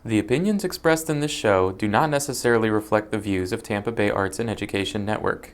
The opinions expressed in this show do not necessarily reflect the views of Tampa Bay Arts and Education Network.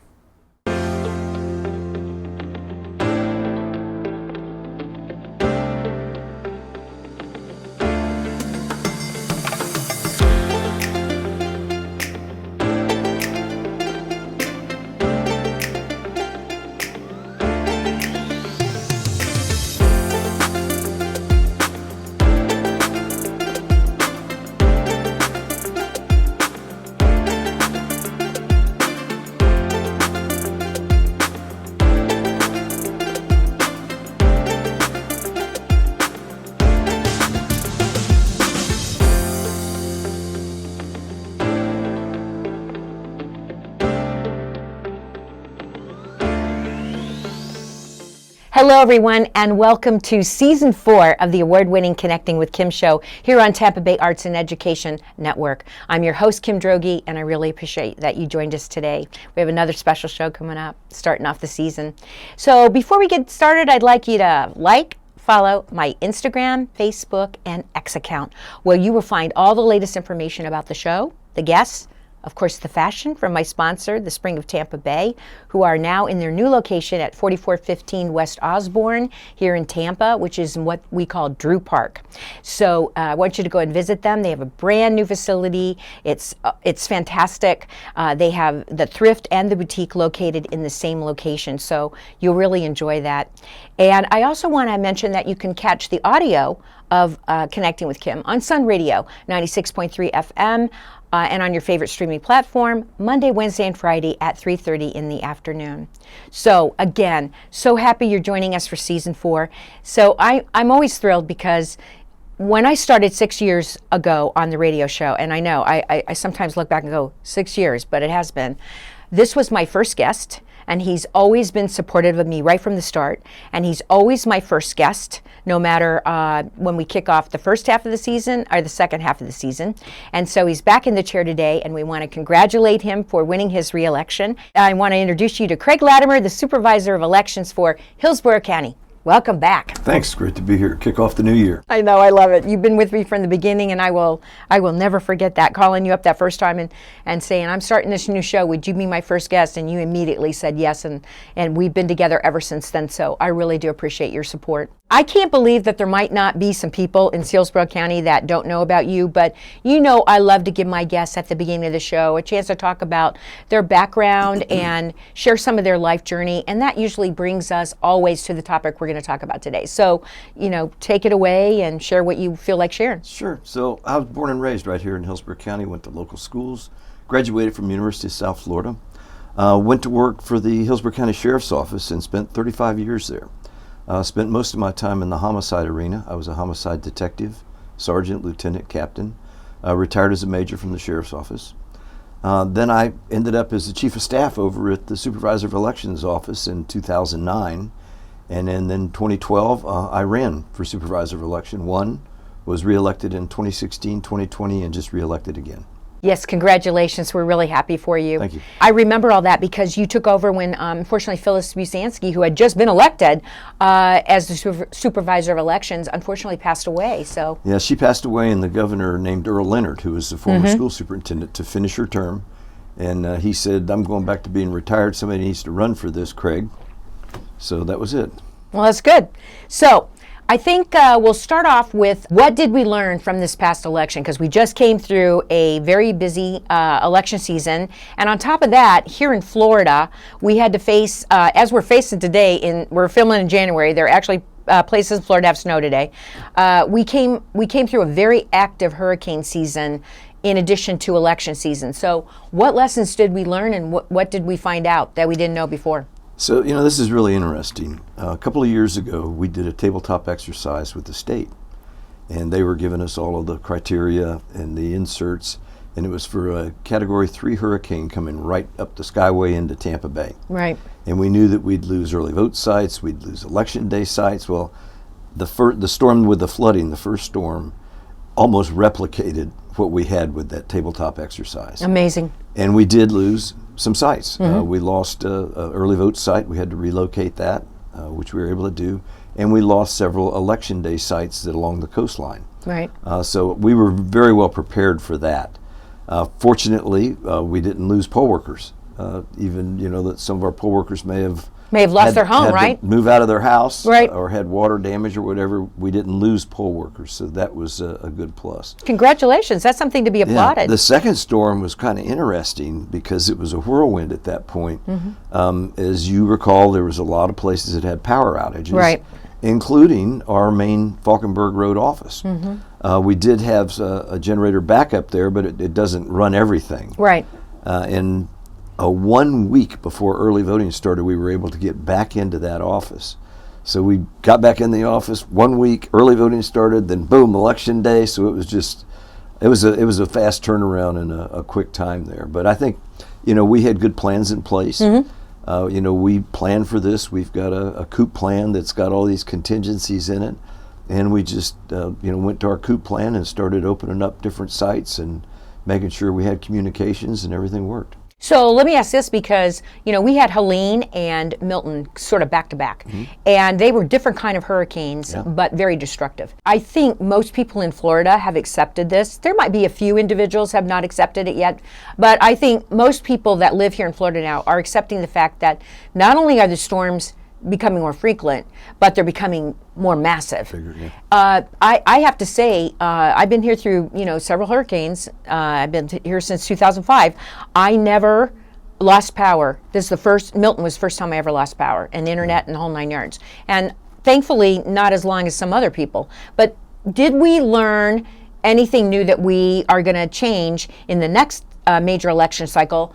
Hello everyone, and welcome to Season 4 of the award-winning Connecting with Kim show here on Tampa Bay Arts and Education Network. I'm your host, Kim Droege, and I really appreciate that you joined us today. We have another special show coming up, starting off the season. So before we get started, I'd like you to follow my Instagram, Facebook, and X account, where you will find all the latest information about the show, the guests, of course, the fashion from my sponsor, the Spring of Tampa Bay, who are now in their new location at 4415 West Osborne here in Tampa, which is what we call Drew Park. So I want you to go and visit them. They have a brand new facility. It's fantastic. They have the thrift and the boutique located in the same location, so you'll really enjoy that. And I also want to mention that you can catch the audio of Connecting with Kim on Sun Radio, 96.3 FM, and on your favorite streaming platform, Monday, Wednesday, and Friday at 3:30 in the afternoon. So again, so happy you're joining us for Season 4. So I'm always thrilled because when I started 6 years ago on the radio show, and I know I sometimes look back and go, 6 years, but it has been, this was my first guest. And he's always been supportive of me right from the start. And he's always my first guest, no matter when we kick off the first half of the season or the second half of the season. And so he's back in the chair today, and we want to congratulate him for winning his re-election. I want to introduce you to Craig Latimer, the Supervisor of Elections for Hillsborough County. Welcome back. Thanks. Great to be here. Kick off the new year. I know. I love it. You've been with me from the beginning, and I will never forget that, calling you up that first time and saying, I'm starting this new show. Would you be my first guest? And you immediately said yes, and we've been together ever since then. So I really do appreciate your support. I can't believe that there might not be some people in Hillsborough County that don't know about you, but you know I love to give my guests at the beginning of the show a chance to talk about their background and share some of their life journey, and that usually brings us always to the topic we're going to talk about today. So, take it away and share what you feel like sharing. Sure. So I was born and raised right here in Hillsborough County, went to local schools, graduated from University of South Florida, went to work for the Hillsborough County Sheriff's Office and spent 35 years there. Spent most of my time in the homicide arena. I was a homicide detective, sergeant, lieutenant, captain, retired as a major from the Sheriff's Office. Then I ended up as the chief of staff over at the Supervisor of Elections office in 2009. And then 2012, I ran for Supervisor of Election. Was reelected in 2016, 2020, and just reelected again. Yes, congratulations. We're really happy for you. Thank you. I remember all that because you took over when, unfortunately, Phyllis Busansky, who had just been elected as the Supervisor of Elections, unfortunately passed away. So yeah, she passed away, and the governor named Earl Leonard, who was the former school superintendent, to finish her term. And he said, I'm going back to being retired. Somebody needs to run for this, Craig. So that was it. Well, that's good. So I think we'll start off with what did we learn from this past election, because we just came through a very busy election season. And on top of that, here in Florida, we had to face, as we're facing today, we're filming in January, there are actually places in Florida have snow today. We came through a very active hurricane season in addition to election season. So what lessons did we learn, and what did we find out that we didn't know before? So, this is really interesting. A couple of years ago, we did a tabletop exercise with the state, and they were giving us all of the criteria and the inserts, and it was for a Category 3 hurricane coming right up the Skyway into Tampa Bay. Right. And we knew that we'd lose early vote sites, we'd lose election day sites. Well, the storm with the flooding, the first storm, almost replicated what we had with that tabletop exercise. Amazing. And we did lose some sites. We lost an early vote site. We had to relocate that. which we were able to do, and we lost several election day sites that along the coastline. Right. So we were very well prepared for that. Fortunately, we didn't lose poll workers. Even that some of our poll workers may have lost their home, had right? to move out of their house, right, or had water damage or whatever. We didn't lose poll workers, so that was a good plus. Congratulations! That's something to be applauded. Yeah. The second storm was kind of interesting because it was a whirlwind at that point. As you recall, there was a lot of places that had power outages, right, including our main Falkenberg Road office. We did have a generator backup there, but it doesn't run everything. Right. And 1 week before early voting started, we were able to get back into that office. So we got back in the office 1 week, early voting started, then boom, election day. So it was a fast turnaround and a quick time there. But I think, we had good plans in place. We planned for this. We've got a COOP plan that's got all these contingencies in it. And we just, went to our COOP plan and started opening up different sites and making sure we had communications and everything worked. So let me ask this, because we had Helene and Milton sort of back to back, and they were different kind of hurricanes, but very destructive. I think most people in Florida have accepted this. There might be a few individuals have not accepted it yet, but I think most people that live here in Florida now are accepting the fact that not only are the storms becoming more frequent, but they're becoming more massive. I have to say, I've been here through several hurricanes. I've been here since 2005. I never lost power. Milton was the first time I ever lost power, and the internet and the whole 9 yards. And thankfully, not as long as some other people. But did we learn anything new that we are going to change in the next major election cycle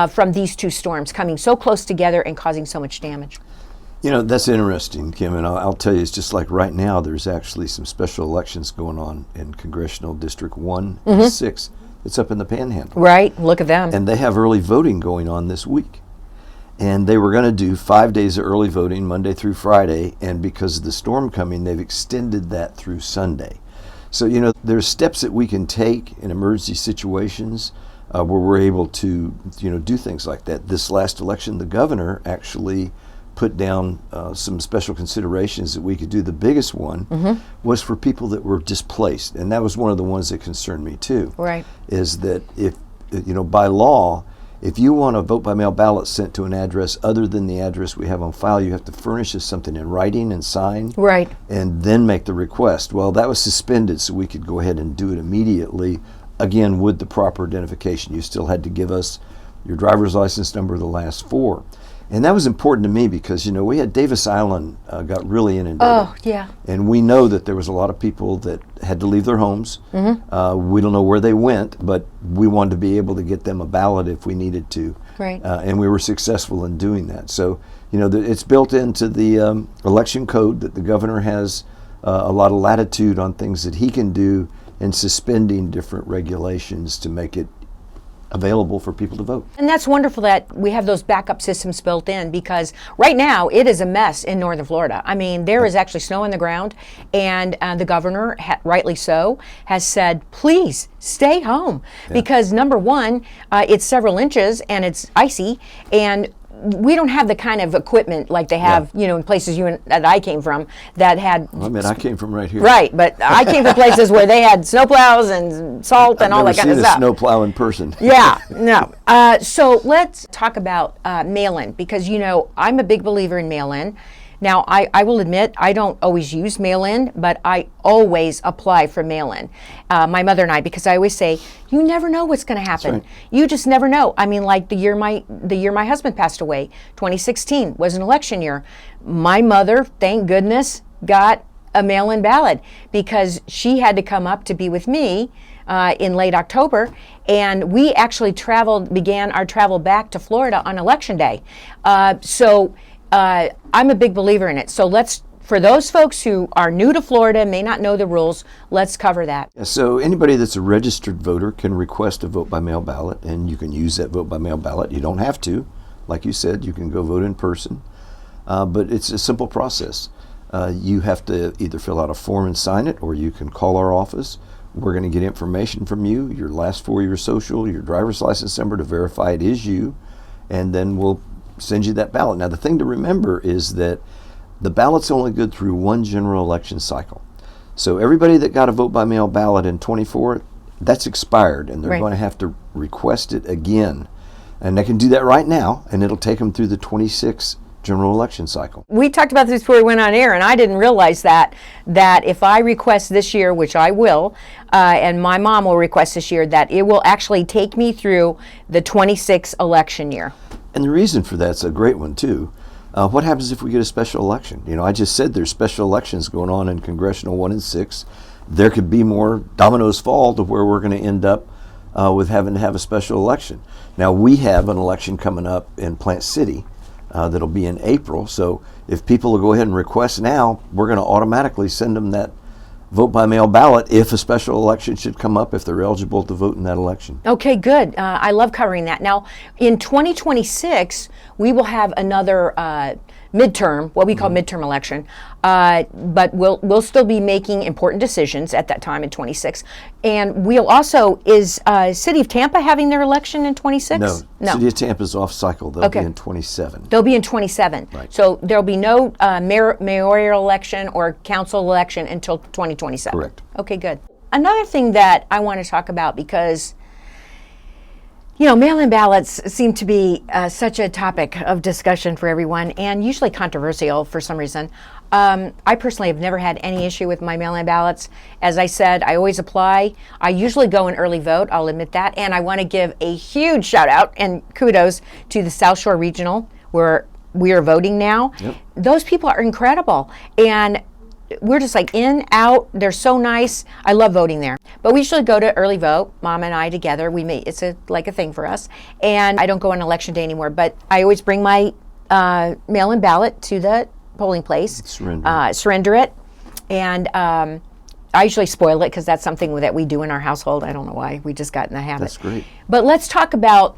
from these two storms coming so close together and causing so much damage? That's interesting, Kim, and I'll tell you, it's just like right now, there's actually some special elections going on in Congressional District 1 and 6. It's up in the Panhandle. Right, look at them. And they have early voting going on this week. And they were going to do 5 days of early voting, Monday through Friday, and because of the storm coming, they've extended that through Sunday. So, there's steps that we can take in emergency situations where we're able to, do things like that. This last election, the governor actually put down some special considerations that we could do. The biggest one was for people that were displaced, and that was one of the ones that concerned me too. Right. Is that if, by law, if you want a vote by mail ballot sent to an address other than the address we have on file, you have to furnish us something in writing and sign. Right. And then make the request. Well, that was suspended, so we could go ahead and do it immediately, again, with the proper identification. You still had to give us your driver's license number, the last 4. And that was important to me because, we had Davis Island got really inundated. Oh, yeah. And we know that there was a lot of people that had to leave their homes. We don't know where they went, but we wanted to be able to get them a ballot if we needed to. Right. And we were successful in doing that. So, it's built into the election code that the governor has a lot of latitude on things that he can do in suspending different regulations to make it available for people to vote. And that's wonderful that we have those backup systems built in, because right now it is a mess in northern Florida. I mean, there is actually snow on the ground, and the governor, rightly so, has said, please stay home, because number one, it's several inches and it's icy, and we don't have the kind of equipment like they have, in places that I came from that had. Well, I came from right here. Right, but I came from places where they had snowplows and salt and all that kind of stuff. I've never seen a snowplow in person. Yeah, no. So let's talk about mail-in, because I'm a big believer in mail-in. Now, I will admit I don't always use mail-in, but I always apply for mail-in. My mother and I, because I always say, you never know what's going to happen. That's right. You just never know. I mean, like the year my husband passed away, 2016 was an election year. My mother, thank goodness, got a mail-in ballot because she had to come up to be with me in late October, and we actually began our travel back to Florida on election day. I'm a big believer in it. So for those folks who are new to Florida, may not know the rules, let's cover that. So anybody that's a registered voter can request a vote by mail ballot, and you can use that vote by mail ballot. You don't have to. Like you said, you can go vote in person. But it's a simple process. You have to either fill out a form and sign it, or you can call our office. We're going to get information from you, your last 4 of your social, your driver's license number to verify it is you, and then we'll send you that ballot. Now, the thing to remember is that the ballot's only good through one general election cycle. So everybody that got a vote by mail ballot in 24, that's expired, and they're Right. going to have to request it again. And they can do that right now, and it'll take them through the 26 general election cycle. We talked about this before we went on air, and I didn't realize that if I request this year, which I will, and my mom will request this year, that it will actually take me through the 26 election year. And the reason for that's a great one, too. What happens if we get a special election? You know, I just said there's special elections going on in Congressional 1 and 6. There could be more dominoes fall to where we're going to end up with having to have a special election. Now, we have an election coming up in Plant City that'll be in April. So if people will go ahead and request now, we're going to automatically send them that vote by mail ballot if a special election should come up, if they're eligible to vote in that election. Okay, good. I love covering that. Now, in 2026, we will have another midterm, what we call midterm election, but we'll still be making important decisions at that time in 26. And we'll also, is City of Tampa having their election in 26? No. City of Tampa's off cycle. They'll be in 27. They'll be in 27. Right. So there'll be no mayoral election or council election until 2027. Correct. Okay, good. Another thing that I want to talk about, because mail-in ballots seem to be such a topic of discussion for everyone, and usually controversial for some reason. I personally have never had any issue with my mail-in ballots. As I said, I always apply. I usually go and early vote, I'll admit that. And I want to give a huge shout out and kudos to the South Shore Regional, where we are voting now. Yep. Those people are incredible. And we're just like in, out, they're so nice. I love voting there. But we usually go to early vote, Mom and I together. We meet, it's like a thing for us. And I don't go on election day anymore, but I always bring my mail-in ballot to the polling place. Surrender it. And I usually spoil it because that's something that we do in our household. I don't know why, we just got in the habit. That's great. But let's talk about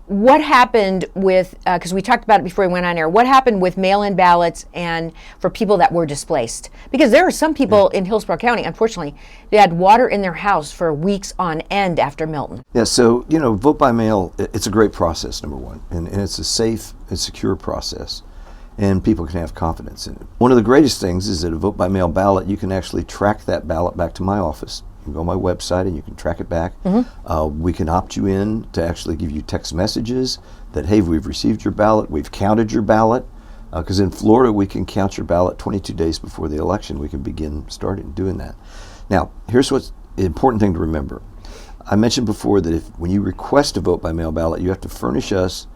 what happened with, because we talked about it before we went on air, what happened with mail-in ballots and for people that were displaced? Because there are some people in Hillsborough County, unfortunately, they had water in their house for weeks on end after Milton. Yeah, so, vote by mail, it's a great process, number one, and it's a safe and secure process, and people can have confidence in it. One of the greatest things is that a vote by mail ballot, you can actually track that ballot back to my office. You can go on my website and you can track it back. We can opt you in to actually give you text messages that, hey, we've received your ballot, we've counted your ballot. Because in Florida, we can count your ballot 22 days before the election. We can begin starting doing that. Now, here's what's the important thing to remember. I mentioned before that when you request a vote by mail ballot, you have to furnish us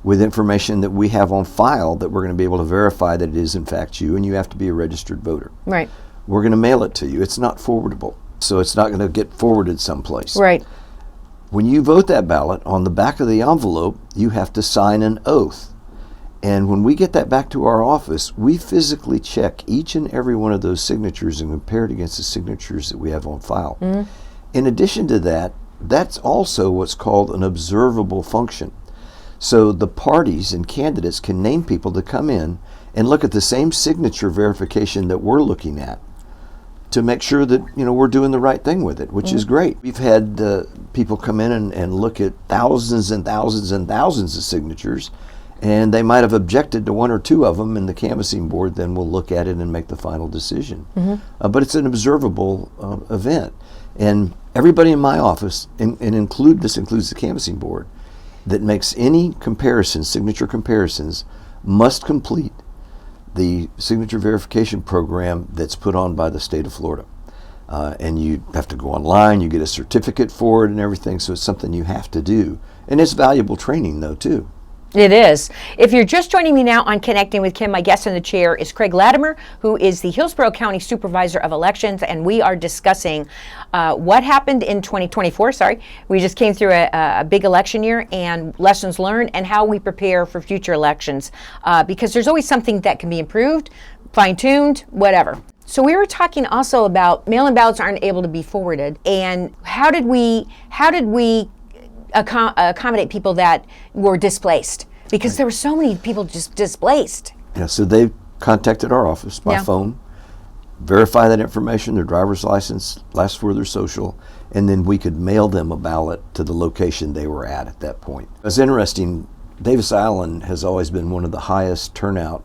with information that we have on file that we're going to be able to verify that it is in fact you, and you have to be a registered voter. Right. We're going to mail it to you. It's not forwardable, so it's not going to get forwarded someplace. Right. When you vote that ballot, on the back of the envelope, you have to sign an oath. And when we get that back to our office, we physically check each and every one of those signatures and compare it against the signatures that we have on file. In addition to that, that's also what's called an observable function. So the parties and candidates can name people to come in and look at the same signature verification that we're looking at to make sure that we're doing the right thing with it, which is great. We've had people come in and look at thousands and thousands and thousands of signatures, and they might have objected to one or two of them, and the canvassing board then will look at it and make the final decision. But it's an observable event. And everybody in my office, and this includes the canvassing board, that makes any signature comparisons, must complete the signature verification program that's put on by the state of Florida. And you have to go online, you get a certificate for it and everything, so it's something you have to do. And it's valuable training, though, too. It is. If you're just joining me now on Connecting with Kim, my guest in the chair is Craig Latimer, who is the Hillsborough County Supervisor of Elections, and we are discussing what happened in 2024. We just came through a big election year, and lessons learned and how we prepare for future elections, because there's always something that can be improved, fine-tuned, whatever. So we were talking also about mail-in ballots aren't able to be forwarded, and how did we accommodate people that were displaced, because there were so many people just displaced. Yeah, so they contacted our office by phone, verify that information, their driver's license, last four of their social, and then we could mail them a ballot to the location they were at that point. It's interesting, Davis Island has always been one of the highest turnout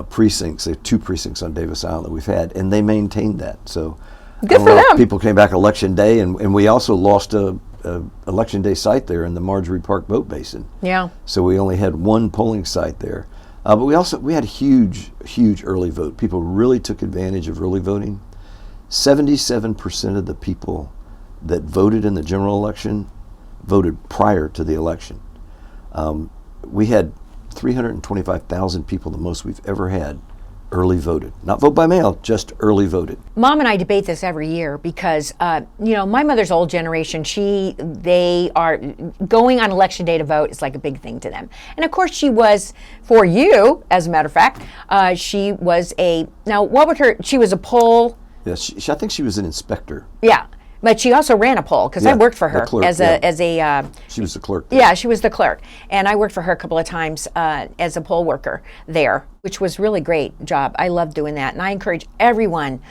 precincts. There are 2 precincts on Davis Island that we've had, and they maintained that. So Good for them. people came back Election Day, and we also lost a Election Day site there in the Marjorie Park Boat Basin. Yeah. So we only had 1 polling site there. But we had a huge early vote. People really took advantage of early voting. 77% of the people that voted in the general election voted prior to the election. We had 325,000 people, the most we've ever had, early voted. Not vote by mail, just early voted. Mom and I debate this every year because, my mother's old generation, they are going on election day to vote is like a big thing to them. And of course she was, for you, as a matter of fact, she was she was a poll. Yes, I think she was an inspector. Yeah. But she also ran a poll because I worked for her clerk, as a. She was the clerk there. Yeah, she was the clerk, and I worked for her a couple of times as a poll worker there, which was really great job. I love doing that, and I encourage everyone,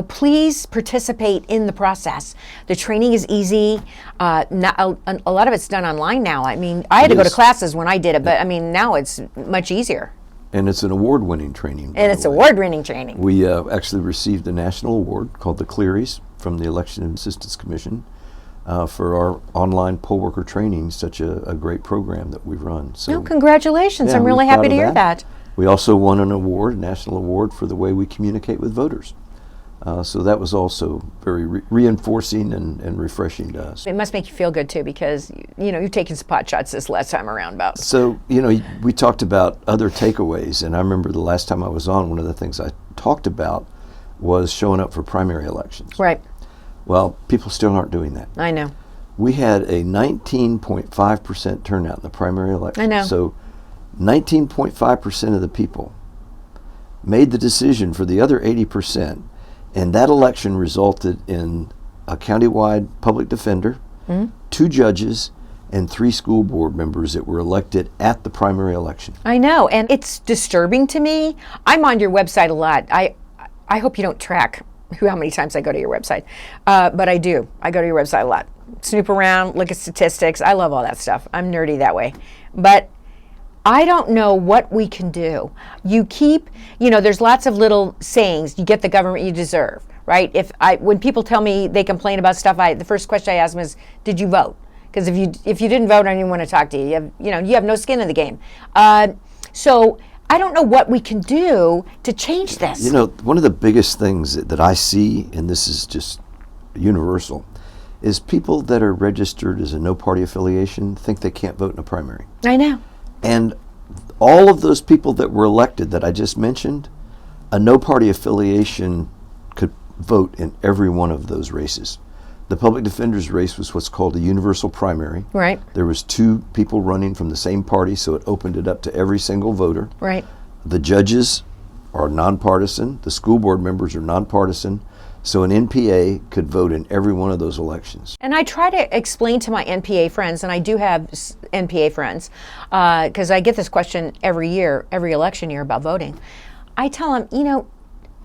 please participate in the process. The training is easy. A lot of it's done online now. I mean, I had to go to classes when I did it, but I mean now it's much easier. And it's an award-winning training. And it's award-winning training. We actually received a national award called the Clearys from the Election Assistance Commission for our online poll worker training, such a great program that we've run. So, congratulations. I'm really happy to hear that. We also won an award, a national award, for the way we communicate with voters. So that was also very reinforcing and refreshing to us. It must make you feel good too, because you've taken some pot shots this last time around about. So we talked about other takeaways, and I remember the last time I was on, one of the things I talked about was showing up for primary elections. Right. Well, people still aren't doing that. I know. We had a 19.5% turnout in the primary election. I know. So 19.5% of the people made the decision for the other 80%. And that election resulted in a countywide public defender, 2 judges, and 3 school board members that were elected at the primary election. I know, and it's disturbing to me. I'm on your website a lot. I hope you don't track how many times I go to your website, but I do. I go to your website a lot. Snoop around, look at statistics. I love all that stuff. I'm nerdy that way. But I don't know what we can do. You keep, there's lots of little sayings. You get the government you deserve, right? When people tell me they complain about stuff, the first question I ask them is, did you vote? Because if you didn't vote, I didn't want to talk to you. You have no skin in the game. So I don't know what we can do to change this. One of the biggest things that I see, and this is just universal, is people that are registered as a no-party affiliation think they can't vote in a primary. I know. And all of those people that were elected that I just mentioned, a no-party affiliation could vote in every one of those races. The public defender's race was what's called a universal primary. Right. There was 2 people running from the same party, so it opened it up to every single voter. Right. The judges are nonpartisan. The school board members are nonpartisan. So an NPA could vote in every one of those elections. And I try to explain to my NPA friends, and I do have NPA friends, because I get this question every year, every election year about voting. I tell them,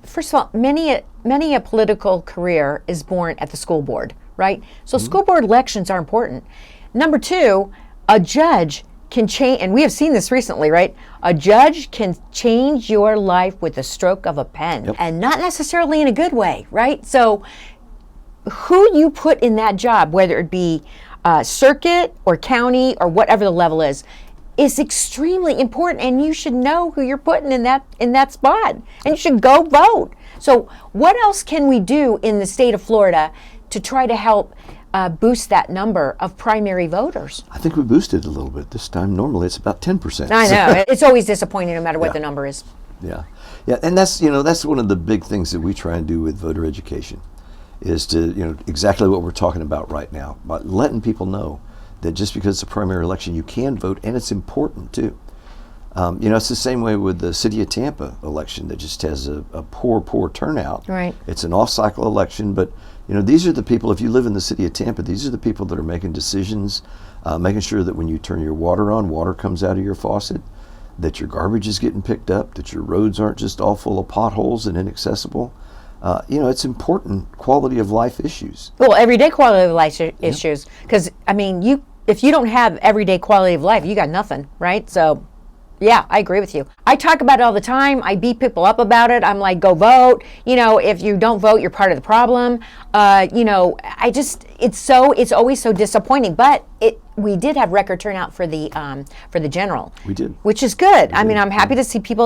first of all, many a political career is born at the school board, right? So school board elections are important. Number 2, a judge can change, and we have seen this recently, right? A judge can change your life with the stroke of a pen, and not necessarily in a good way, right? So who you put in that job, whether it be circuit or county or whatever the level is extremely important, and you should know who you're putting in that spot, and you should go vote. So what else can we do in the state of Florida to try to help boost that number of primary voters? I think we boosted a little bit this time. Normally it's about 10%. I know. It's always disappointing no matter what the number is. Yeah. And that's one of the big things that we try and do with voter education is to, exactly what we're talking about right now, about letting people know that just because it's a primary election, you can vote, and it's important too. It's the same way with the city of Tampa election that just has a poor turnout. Right. It's an off-cycle election, but these are the people, if you live in the city of Tampa, these are the people that are making decisions, making sure that when you turn your water on, water comes out of your faucet, that your garbage is getting picked up, that your roads aren't just all full of potholes and inaccessible. It's important quality of life issues. Well, everyday quality of life issues, because, if you don't have everyday quality of life, you got nothing, right? So Yeah, I agree with you. I talk about it all the time. I beat people up about it. I'm like, go vote. If you don't vote, you're part of the problem. It's always so disappointing. But we did have record turnout for the general. We did. Which is good. I mean, I'm happy to see people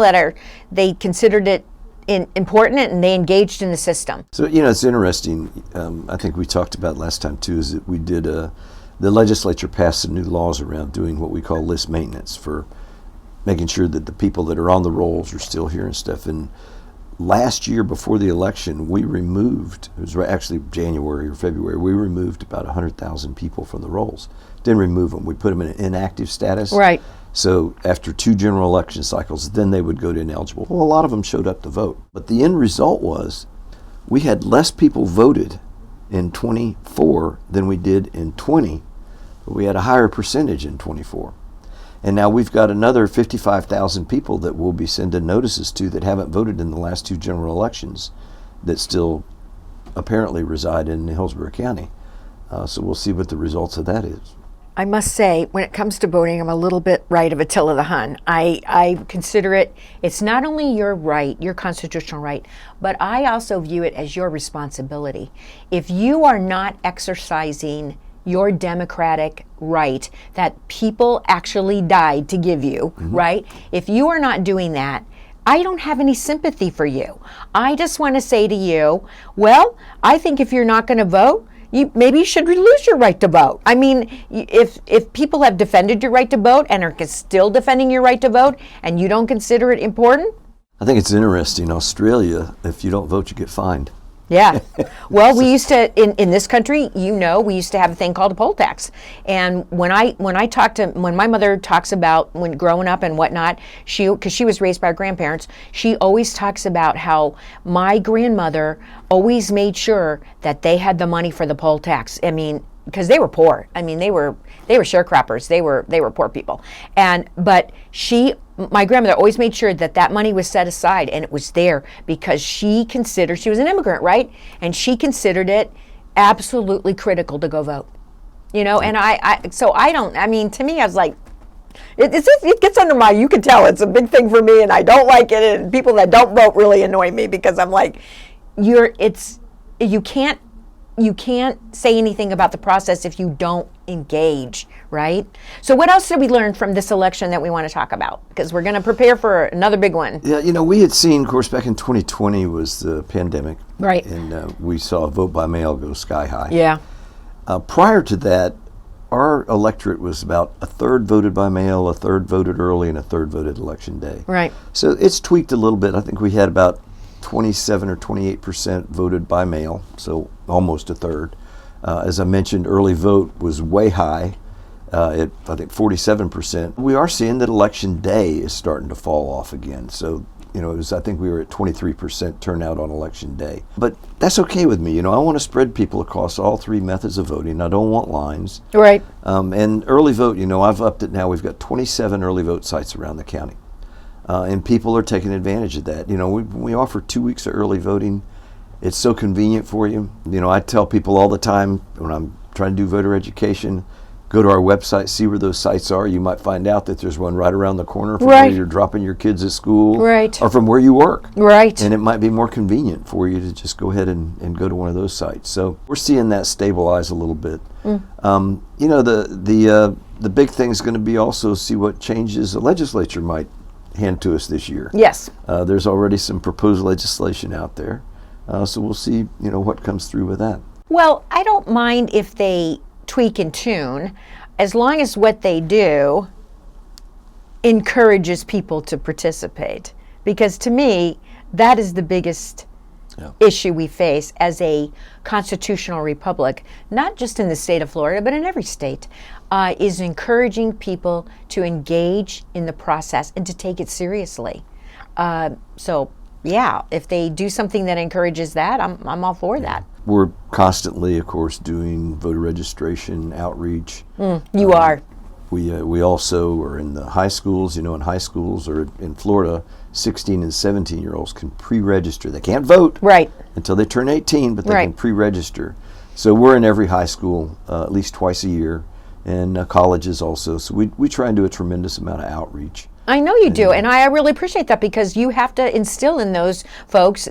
they considered it important and they engaged in the system. So, it's interesting. I think we talked about last time too, is that we did, the legislature passed some new laws around doing what we call list maintenance for making sure that the people that are on the rolls are still here and stuff. And last year before the election, we removed, it was actually January or February, we removed about 100,000 people from the rolls. Didn't remove them, we put them in an inactive status. Right. So after 2 general election cycles, then they would go to ineligible. Well, a lot of them showed up to vote. But the end result was we had less people voted in 24 than we did in 20, but we had a higher percentage in 24. And now we've got another 55,000 people that we'll be sending notices to that haven't voted in the last 2 general elections that still apparently reside in Hillsborough County. So we'll see what the results of that is. I must say, when it comes to voting, I'm a little bit right of Attila the Hun. I consider it's not only your right, your constitutional right, but I also view it as your responsibility. If you are not exercising your democratic right that people actually died to give you, right? If you are not doing that, I don't have any sympathy for you. I just want to say to you, well, I think if you're not going to vote, maybe you should lose your right to vote. I mean, if people have defended your right to vote and are still defending your right to vote and you don't consider it important. I think it's interesting. Australia, if you don't vote, you get fined. Yeah. Well, we used to, in this country, we used to have a thing called a poll tax. And when my mother talks about when growing up and whatnot, because she was raised by her grandparents, she always talks about how my grandmother always made sure that they had the money for the poll tax. I mean, because they were poor. I mean, they were sharecroppers. They were poor people. But my grandmother always made sure that money was set aside and it was there because she was an immigrant, right? And she considered it absolutely critical to go vote. And to me, I was like, it gets under you can tell it's a big thing for me and I don't like it, and people that don't vote really annoy me because I'm like, you can't say anything about the process if you don't engage, right? So what else did we learn from this election that we want to talk about? Because we're going to prepare for another big one. Yeah, we had seen, of course, back in 2020 was the pandemic. Right. And we saw vote by mail go sky high. Yeah. Prior to that, our electorate was about a third voted by mail, a third voted early, and a third voted election day. Right. So it's tweaked a little bit. I think we had about 27 or 28% voted by mail, so almost a third. As I mentioned, early vote was way high at, I think, 47%. We are seeing that election day is starting to fall off again. So, I think we were at 23% turnout on election day. But that's okay with me. I want to spread people across all 3 methods of voting. I don't want lines. Right. And early vote, I've upped it now. We've got 27 early vote sites around the county. And people are taking advantage of that. We offer 2 weeks of early voting. It's so convenient for you. I tell people all the time when I'm trying to do voter education, go to our website, see where those sites are. You might find out that there's one right around the corner from where you're dropping your kids at school, right, or from where you work. Right. And it might be more convenient for you to just go ahead and go to one of those sites. So we're seeing that stabilize a little bit. The big thing is going to be also see what changes the legislature might hand to us this year. Yes. There's already some proposed legislation out there. So we'll see, what comes through with that. Well, I don't mind if they tweak and tune, as long as what they do encourages people to participate. Because to me, that is the biggest issue we face as a constitutional republic, not just in the state of Florida, but in every state, is encouraging people to engage in the process and to take it seriously. If they do something that encourages that, I'm all for that. We're constantly, of course, doing voter registration, outreach. You are. We also are in the high schools. In high schools or in Florida, 16 and 17-year-olds can pre-register. They can't vote until they turn 18, but they can pre-register. So we're in every high school at least twice a year, and colleges also. So we try and do a tremendous amount of outreach. I know you do, and I really appreciate that, because you have to instill in those folks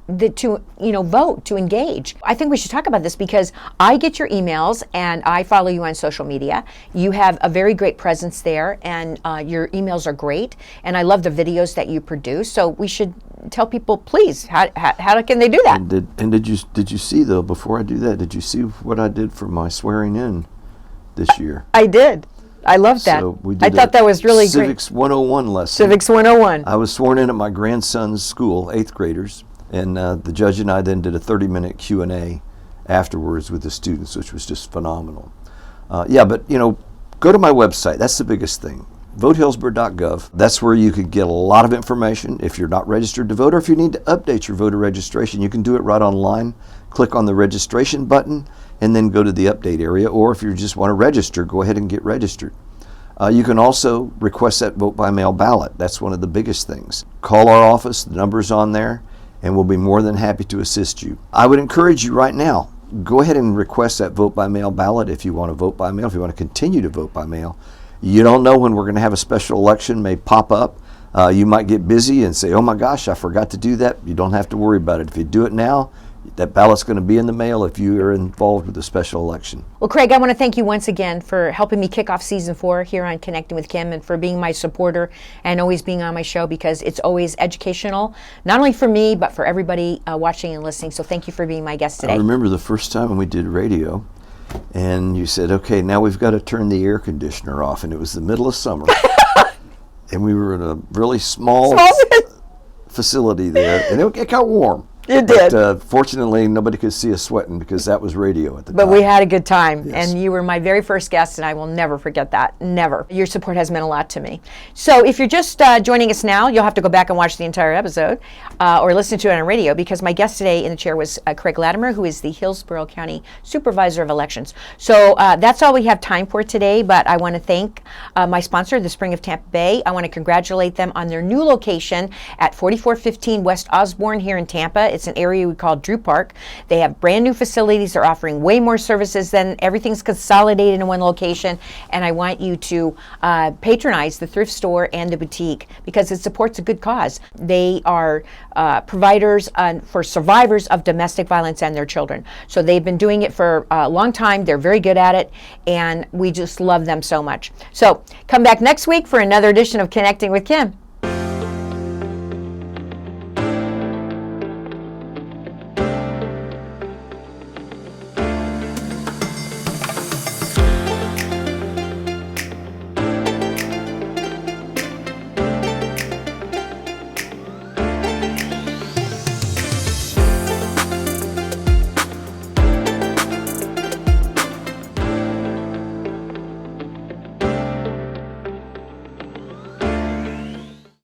to vote, to engage. I think we should talk about this, because I get your emails and I follow you on social media. You have a very great presence there, and your emails are great, and I love the videos that you produce. So we should tell people, please, how can they do that? And did you see, though, before I do that, did you see what I did for my swearing in this year? I did. I love that. So we did I thought that was really great. Civics 101 lesson. Civics 101. I was sworn in at my grandson's school, 8th graders, and the judge and I then did a 30-minute Q&A afterwards with the students, which was just phenomenal. But go to my website. That's the biggest thing. VoteHillsborough.gov. That's where you could get a lot of information if you're not registered to vote, or if you need to update your voter registration. You can do it right online. Click on the registration button and then go to the update area, or if you just want to register, go ahead and get registered. You can also request that vote by mail ballot. That's one of the biggest things. Call our office, the number's on there, and we'll be more than happy to assist you. I would encourage you right now, go ahead and request that vote by mail ballot if you want to vote by mail, if you want to continue to vote by mail. You don't know when we're going to have a special election, may pop up. You might get busy and say, oh my gosh, I forgot to do that. You don't have to worry about it. If you do it now, that ballot's going to be in the mail if you are involved with a special election. Well, Craig, I want to thank you once again for helping me kick off season 4 here on Connecting with Kim, and for being my supporter and always being on my show, because it's always educational, not only for me, but for everybody watching and listening. So thank you for being my guest today. I remember the first time when we did radio, and you said, okay, now we've got to turn the air conditioner off. And it was the middle of summer. And we were in a really small facility there, and it got warm. It did. But fortunately, nobody could see us sweating, because that was radio at the time. But we had a good time, Yes. and you were my very first guest, and I will never forget that. Never. Your support has meant a lot to me. So if you're just joining us now, you'll have to go back and watch the entire episode, or listen to it on radio, because my guest today in the chair was Craig Latimer, who is the Hillsborough County Supervisor of Elections. So that's all we have time for today, but I want to thank my sponsor, the Spring of Tampa Bay. I want to congratulate them on their new location at 4415 West Osborne here in Tampa. It's an area we call Drew Park. They have brand new facilities. They're offering way more services. Than everything's consolidated in one location. And I want you to patronize the thrift store and the boutique, because it supports a good cause. They are providers for survivors of domestic violence and their children. So they've been doing it for a long time. They're very good at it, and we just love them so much. So come back next week for another edition of Connecting with Kim.